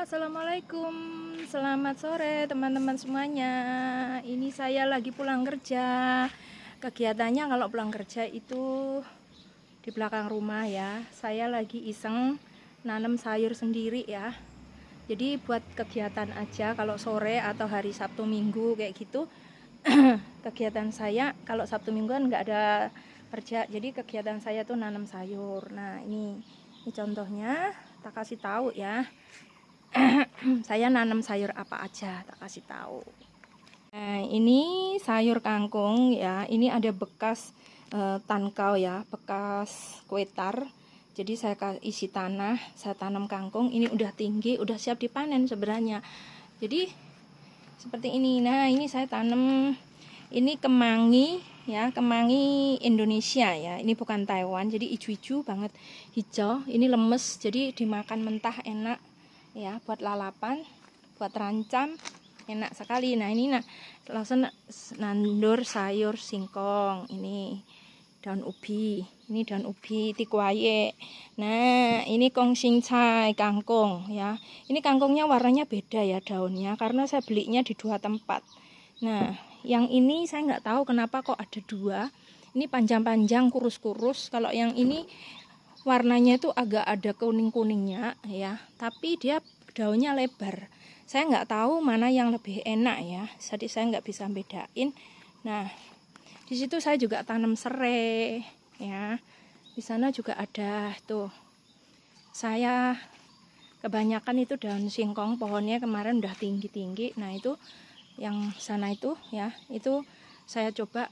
Assalamualaikum, selamat sore teman-teman semuanya. Ini saya lagi pulang kerja. Kegiatannya kalau pulang kerja itu di belakang rumah ya. Saya lagi iseng nanam sayur sendiri ya. Jadi buat kegiatan aja kalau sore atau hari Sabtu Minggu kayak gitu. Kegiatan saya kalau Sabtu Mingguan nggak ada kerja. Jadi kegiatan saya tuh nanam sayur. Nah, ini contohnya, tak kasih tahu ya. Saya nanam sayur apa aja, tak kasih tahu. Nah, ini sayur kangkung ya. Ini ada bekas tankau ya, bekas kuetar. Jadi saya isi tanah, saya tanam kangkung. Ini udah tinggi, udah siap dipanen sebenarnya. Jadi seperti ini. Nah, ini saya tanam, ini kemangi ya, kemangi Indonesia ya. Ini bukan Taiwan, jadi hijau-hijau banget, hijau. Ini lemes, jadi dimakan mentah enak ya, buat lalapan, buat rancam enak sekali. Nah, ini langsung nandur sayur singkong, ini daun ubi, ini daun ubi tikwaye. Nah, ini kong sincai kangkung ya. Ini kangkungnya warnanya beda ya daunnya, karena saya belinya di 2 tempat. Nah, yang ini saya nggak tahu kenapa kok ada 2. Ini panjang-panjang, kurus-kurus. Kalau yang ini warnanya itu agak ada kuning-kuningnya ya, tapi dia daunnya lebar. Saya nggak tahu mana yang lebih enak ya, jadi saya nggak bisa bedain. Nah, di situ saya juga tanam serai ya. Di sana juga ada tuh. Saya kebanyakan itu daun singkong, pohonnya kemarin udah tinggi-tinggi. Nah, itu yang sana itu ya, itu saya coba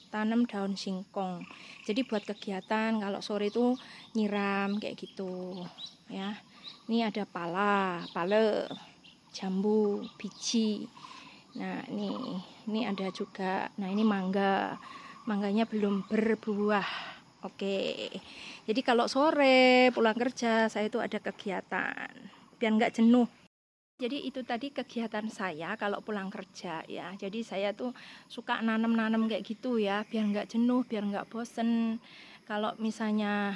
tanam daun singkong. Jadi buat kegiatan kalau sore itu nyiram kayak gitu ya. Ini ada pale, jambu, biji. Nah, ini ada juga. Nah, ini mangga. Mangganya belum berbuah. Oke. Jadi kalau sore pulang kerja saya itu ada kegiatan biar nggak jenuh. Jadi itu tadi kegiatan saya kalau pulang kerja ya. Jadi saya tuh suka nanam-nanam kayak gitu ya, biar nggak jenuh, biar nggak bosen. Kalau misalnya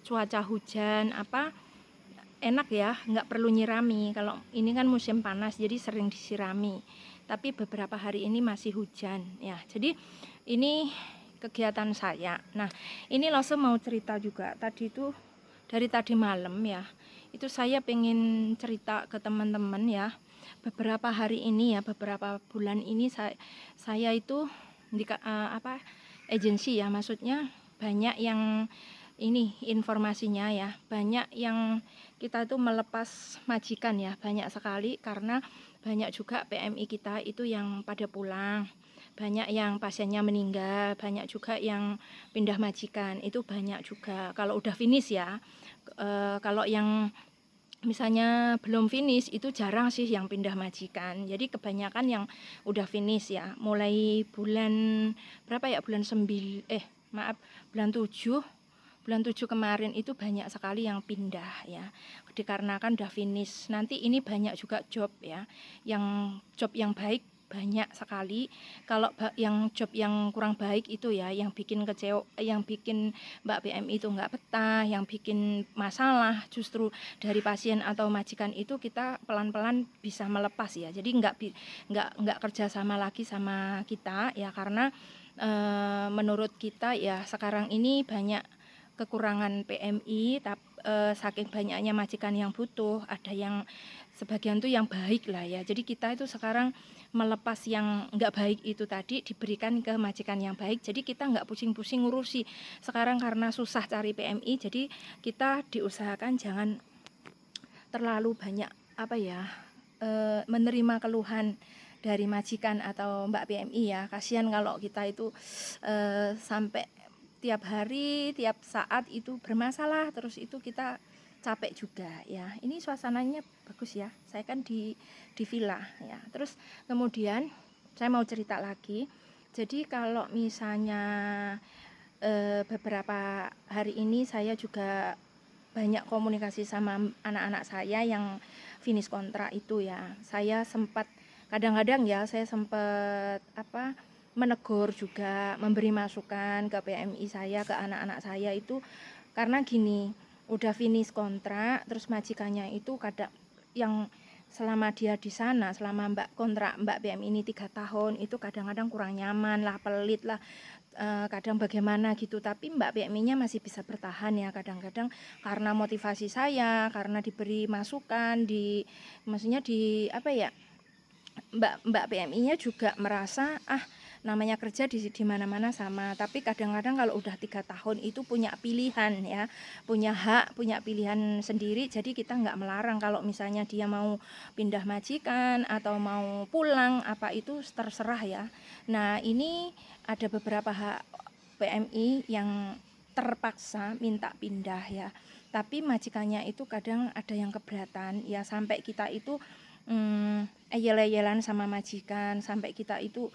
cuaca hujan apa enak ya, nggak perlu nyirami. Kalau ini kan musim panas, jadi sering disirami. Tapi beberapa hari ini masih hujan ya. Jadi ini kegiatan saya. Nah, ini langsung mau cerita juga. Tadi itu dari tadi malam ya. Itu saya pengen cerita ke teman-teman ya. Beberapa hari ini ya, beberapa bulan ini saya itu di agensi ya, maksudnya banyak yang ini informasinya ya, banyak yang kita itu melepas majikan ya, banyak sekali karena banyak juga PMI kita itu yang pada pulang, banyak yang pasiennya meninggal, banyak juga yang pindah majikan, itu banyak juga. Kalau udah finish ya, kalau yang misalnya belum finish itu jarang sih yang pindah majikan. Jadi kebanyakan yang udah finish ya. Mulai bulan berapa ya? Bulan 7 kemarin itu banyak sekali yang pindah ya. Dikarenakan udah finish. Nanti ini banyak juga job ya. Yang job yang baik banyak sekali. Kalau yang job yang kurang baik itu ya, yang bikin kecewa, yang bikin Mbak BM itu nggak betah, yang bikin masalah justru dari pasien atau majikan itu kita pelan-pelan bisa melepas ya. Jadi nggak kerja sama lagi sama kita ya, karena menurut kita ya sekarang ini banyak kekurangan PMI, saking banyaknya majikan yang butuh, ada yang sebagian tuh yang baik lah ya. Jadi kita itu sekarang melepas yang nggak baik itu tadi, diberikan ke majikan yang baik. Jadi kita nggak pusing-pusing ngurusi. Sekarang karena susah cari PMI, jadi kita diusahakan jangan terlalu banyak menerima keluhan dari majikan atau Mbak PMI ya. Kasihan kalau kita itu sampai tiap hari, tiap saat itu bermasalah, terus itu kita capek juga ya. Ini suasananya bagus ya. Saya kan di villa ya. Terus kemudian saya mau cerita lagi. Jadi kalau misalnya beberapa hari ini saya juga banyak komunikasi sama anak-anak saya yang finish kontrak itu ya. Saya sempat kadang-kadang ya, saya sempat menegur juga, memberi masukan ke PMI saya, ke anak-anak saya itu karena gini, udah finish kontrak, terus majikannya itu kadang yang selama dia di sana, selama Mbak PM ini 3 tahun itu kadang-kadang kurang nyaman lah, pelit lah, kadang bagaimana gitu. Tapi Mbak PMI-nya masih bisa bertahan ya, kadang-kadang karena motivasi saya, karena diberi masukan, maksudnya apa ya, Mbak PMI-nya juga merasa namanya kerja di mana-mana sama. Tapi kadang-kadang kalau udah 3 tahun itu punya pilihan ya, punya hak, punya pilihan sendiri. Jadi kita nggak melarang kalau misalnya dia mau pindah majikan atau mau pulang, apa itu terserah ya. Nah, ini ada beberapa hak PMI yang terpaksa minta pindah ya. Tapi majikannya itu kadang ada yang keberatan ya, sampai kita itu eyel-eyelan sama majikan, sampai kita itu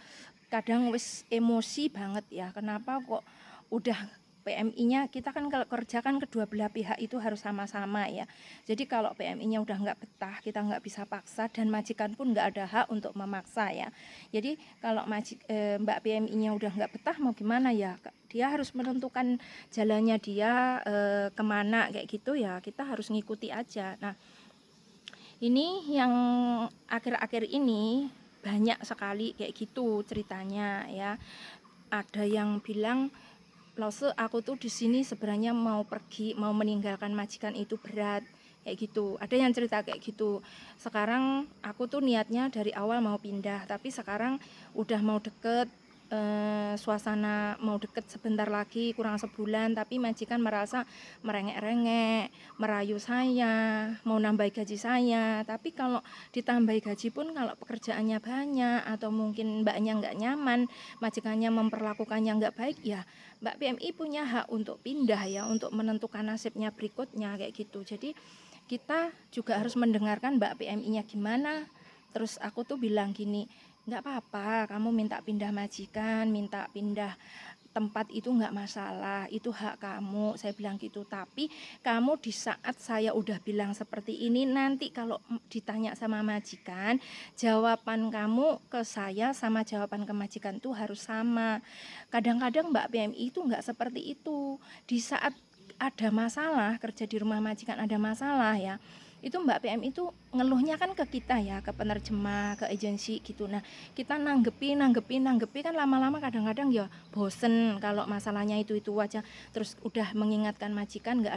kadang wis emosi banget ya. Kenapa kok udah PMI-nya, kita kan kalau kerja kan kedua belah pihak itu harus sama-sama ya. Jadi kalau PMI-nya udah nggak betah, kita nggak bisa paksa, dan majikan pun nggak ada hak untuk memaksa ya. Jadi kalau Mbak PMI-nya udah nggak betah, mau gimana ya, dia harus menentukan jalannya dia kemana kayak gitu ya, kita harus ngikuti aja. Nah, ini yang akhir-akhir ini banyak sekali kayak gitu ceritanya ya. Ada yang bilang, "Lose, aku tuh di sini sebenarnya mau pergi, mau meninggalkan majikan itu berat." Kayak gitu. Ada yang cerita kayak gitu. Sekarang aku tuh niatnya dari awal mau pindah, tapi sekarang udah mau deket, suasana mau deket sebentar lagi, kurang sebulan, tapi majikan merasa merengek-rengek, merayu saya, mau nambah gaji saya. Tapi kalau ditambahi gaji pun, kalau pekerjaannya banyak atau mungkin mbaknya nggak nyaman, majikannya memperlakukannya nggak baik, ya Mbak PMI punya hak untuk pindah ya, untuk menentukan nasibnya berikutnya kayak gitu. Jadi kita juga harus mendengarkan Mbak PMI-nya gimana. Terus aku tuh bilang gini, nggak apa-apa kamu minta pindah majikan, minta pindah tempat, itu nggak masalah, itu hak kamu, saya bilang gitu. Tapi kamu di saat saya udah bilang seperti ini, nanti kalau ditanya sama majikan, jawaban kamu ke saya sama jawaban ke majikan tuh harus sama. Kadang-kadang Mbak PMI itu nggak seperti itu. Di saat ada masalah, kerja di rumah majikan ada masalah ya, itu Mbak PM itu ngeluhnya kan ke kita ya, ke penerjemah, ke agensi gitu. Nah, kita nanggepi kan lama-lama kadang-kadang ya bosen kalau masalahnya itu aja. Terus udah mengingatkan majikan nggak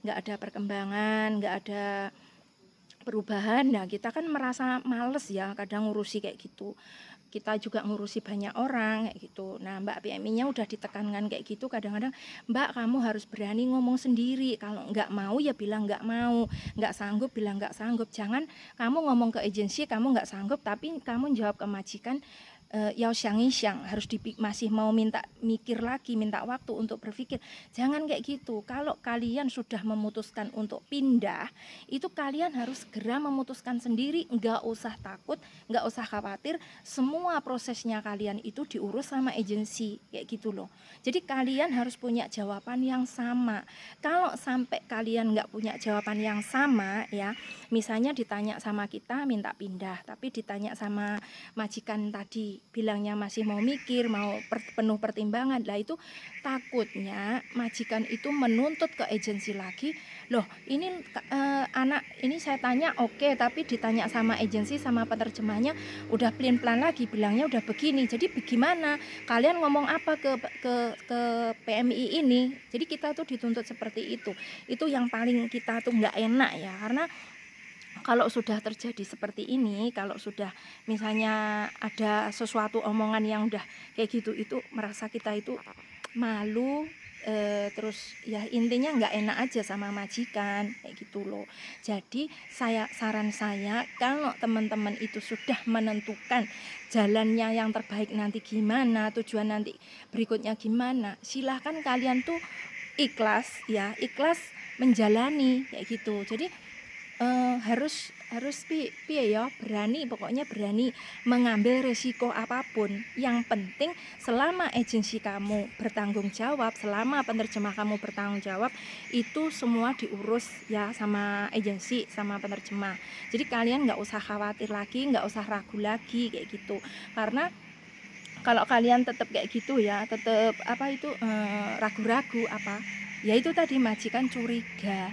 ada perkembangan, nggak ada perubahan. Nah, kita kan merasa males ya kadang ngurusi kayak gitu. Kita juga ngurusi banyak orang kayak gitu. Nah, Mbak PMI-nya udah ditekankan kayak gitu, kadang-kadang, "Mbak, kamu harus berani ngomong sendiri. Kalau nggak mau ya bilang nggak mau, nggak sanggup bilang nggak sanggup. Jangan kamu ngomong ke agensi kamu nggak sanggup, tapi kamu jawab ke majikan Yao Xiang harus masih mau minta mikir lagi, minta waktu untuk berpikir. Jangan kayak gitu. Kalau kalian sudah memutuskan untuk pindah, itu kalian harus segera memutuskan sendiri, nggak usah takut, nggak usah khawatir, semua prosesnya kalian itu diurus sama agensi kayak gitu loh. Jadi kalian harus punya jawaban yang sama. Kalau sampai kalian nggak punya jawaban yang sama ya, misalnya ditanya sama kita minta pindah, tapi ditanya sama majikan tadi bilangnya masih mau mikir, mau penuh pertimbangan, lah itu takutnya majikan itu menuntut ke agensi lagi. Loh, ini anak ini saya tanya oke, tapi ditanya sama agensi sama penerjemahnya udah plan lagi, bilangnya udah begini. Jadi bagaimana? Kalian ngomong apa ke PMI ini? Jadi kita tuh dituntut seperti itu. Itu yang paling kita tuh nggak enak ya, karena kalau sudah terjadi seperti ini, kalau sudah misalnya ada sesuatu omongan yang udah kayak gitu, itu merasa kita itu malu, terus ya intinya nggak enak aja sama majikan kayak gitu loh. Jadi saran saya, kalau teman-teman itu sudah menentukan jalannya yang terbaik nanti gimana, tujuan nanti berikutnya gimana, silahkan kalian tuh ikhlas ya, ikhlas menjalani kayak gitu. Jadi harus piye ya, berani, pokoknya berani mengambil resiko apapun. Yang penting selama agensi kamu bertanggung jawab, selama penerjemah kamu bertanggung jawab, itu semua diurus ya sama agensi, sama penerjemah. Jadi kalian nggak usah khawatir lagi, nggak usah ragu lagi kayak gitu. Karena kalau kalian tetap kayak gitu ya, tetap ragu-ragu apa ya itu tadi majikan curiga.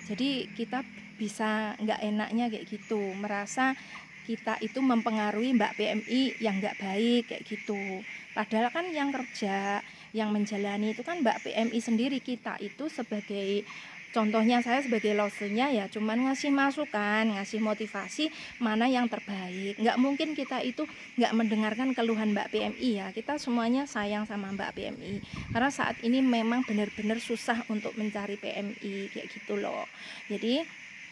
Jadi kita bisa nggak enaknya kayak gitu, merasa kita itu mempengaruhi Mbak PMI yang nggak baik kayak gitu. Padahal kan yang kerja, yang menjalani itu kan Mbak PMI sendiri. Kita itu sebagai contohnya, saya sebagai losennya ya cuman ngasih masukan, ngasih motivasi mana yang terbaik. Nggak mungkin kita itu nggak mendengarkan keluhan Mbak PMI ya. Kita semuanya sayang sama Mbak PMI karena saat ini memang benar-benar susah untuk mencari PMI kayak gitu loh. Jadi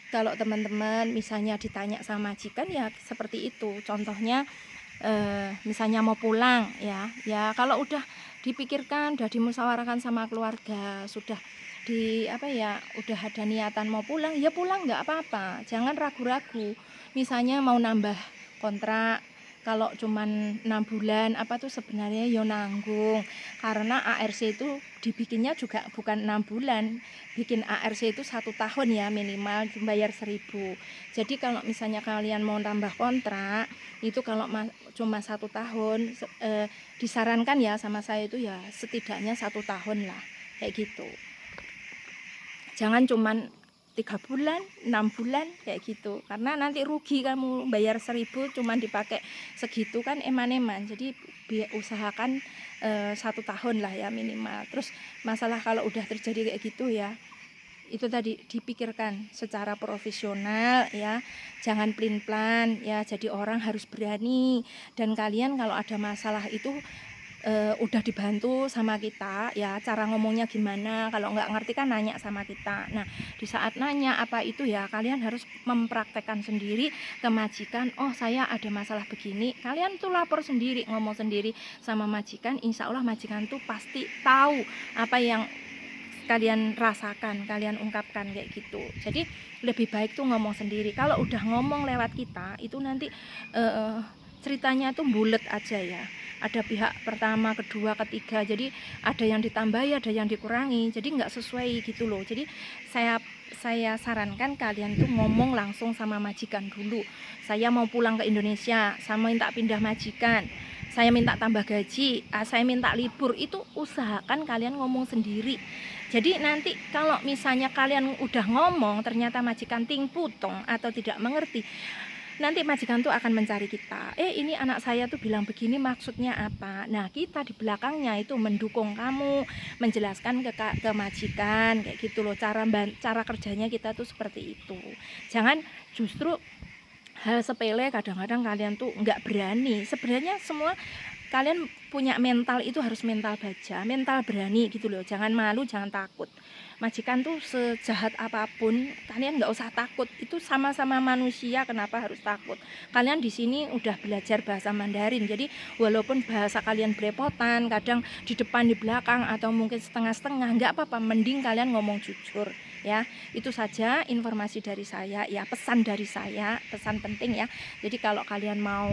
kalau teman-teman misalnya ditanya sama majikan ya seperti itu. Contohnya misalnya mau pulang ya kalau udah dipikirkan, udah dimusyawarahkan sama keluarga, sudah udah ada niatan mau pulang, ya pulang nggak apa-apa. Jangan ragu-ragu. Misalnya mau nambah kontrak, kalau cuman 6 bulan sebenarnya ya nanggung, karena ARC itu dibikinnya juga bukan 6 bulan, bikin ARC itu 1 tahun ya minimal, bayar 1.000. Jadi kalau misalnya kalian mau nambah kontrak itu kalau cuma 1 tahun, disarankan ya sama saya itu ya setidaknya 1 tahun lah kayak gitu. Jangan cuman 3 bulan, 6 bulan kayak gitu, karena nanti rugi kamu bayar 1.000 cuman dipakai segitu kan eman-eman. Jadi usahakan 1 tahun lah ya minimal. Terus masalah kalau udah terjadi kayak gitu ya, itu tadi dipikirkan secara profesional ya, jangan pelin-pelan ya. Jadi orang harus berani, dan kalian kalau ada masalah itu udah dibantu sama kita ya, cara ngomongnya gimana, kalau nggak ngerti kan nanya sama kita. Nah di saat nanya apa itu ya, kalian harus mempraktekkan sendiri ke majikan. Oh saya ada masalah begini, kalian tuh lapor sendiri, ngomong sendiri sama majikan. Insya Allah majikan tuh pasti tahu apa yang kalian rasakan, kalian ungkapkan kayak gitu. Jadi lebih baik tuh ngomong sendiri. Kalau udah ngomong lewat kita itu nanti ceritanya tuh bulet aja ya, ada pihak pertama, kedua, ketiga, jadi ada yang ditambahi, ada yang dikurangi, jadi nggak sesuai gitu loh. Jadi saya sarankan kalian tuh ngomong langsung sama majikan dulu. Saya mau pulang ke Indonesia, saya minta pindah majikan, saya minta tambah gaji, saya minta libur, itu usahakan kalian ngomong sendiri. Jadi nanti kalau misalnya kalian udah ngomong ternyata majikan ting putong atau tidak mengerti, nanti majikan tuh akan mencari kita. Ini anak saya tuh bilang begini, maksudnya apa? Nah kita di belakangnya itu mendukung kamu, menjelaskan ke majikan kayak gitu loh. Cara kerjanya kita tuh seperti itu. Jangan justru hal sepele kadang-kadang kalian tuh nggak berani. Sebenarnya semua kalian punya mental itu harus mental baja, mental berani gitu loh. Jangan malu, jangan takut. Majikan tuh sejahat apapun kalian nggak usah takut, itu sama-sama manusia, kenapa harus takut? Kalian di sini udah belajar bahasa Mandarin, jadi walaupun bahasa kalian belepotan, kadang di depan di belakang atau mungkin setengah-setengah, nggak apa-apa, mending kalian ngomong jujur ya. Itu saja informasi dari saya ya, pesan dari saya, pesan penting ya. Jadi kalau kalian mau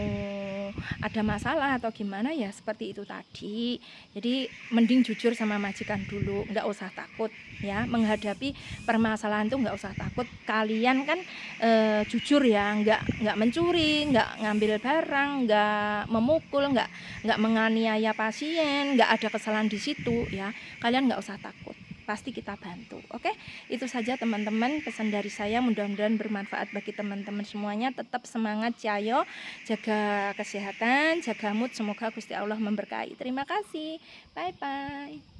ada masalah atau gimana ya seperti itu tadi, jadi mending jujur sama majikan dulu, nggak usah takut ya. Menghadapi permasalahan tuh nggak usah takut. Kalian kan jujur ya, nggak mencuri, nggak ngambil barang, nggak memukul, nggak menganiaya pasien, nggak ada kesalahan di situ ya. Kalian nggak usah takut, pasti kita bantu. Oke, itu saja teman-teman pesan dari saya, mudah-mudahan bermanfaat bagi teman-teman semuanya. Tetap semangat Cayo, jaga kesehatan, jaga mood, semoga Gusti Allah memberkahi. Terima kasih, bye bye.